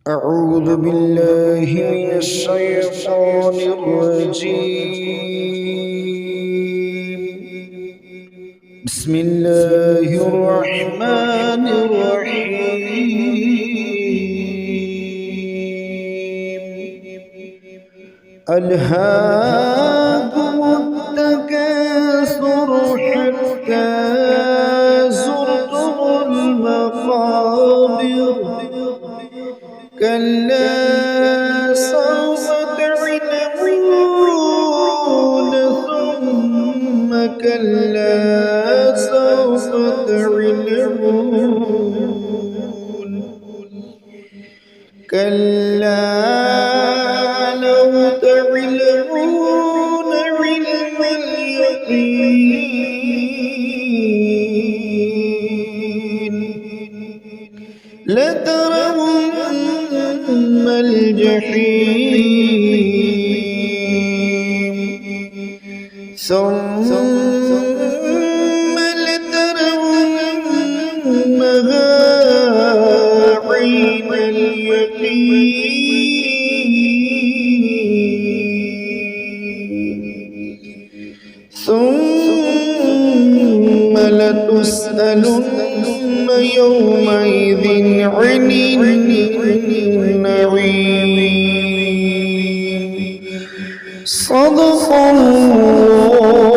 أعوذ بالله من الشيطان الرجيم. بسم الله الرحمن الرحيم. ألهاكم التكاثر حتى زرتم المقابر كلا سوف تعلمون ثم كلا سوف تعلمون كلا لو تعلمون علم اليقين لترون الجحيم ثم لترونها عين اليقين ثم لتسألن يومئذ عن النعيم. صدق الله.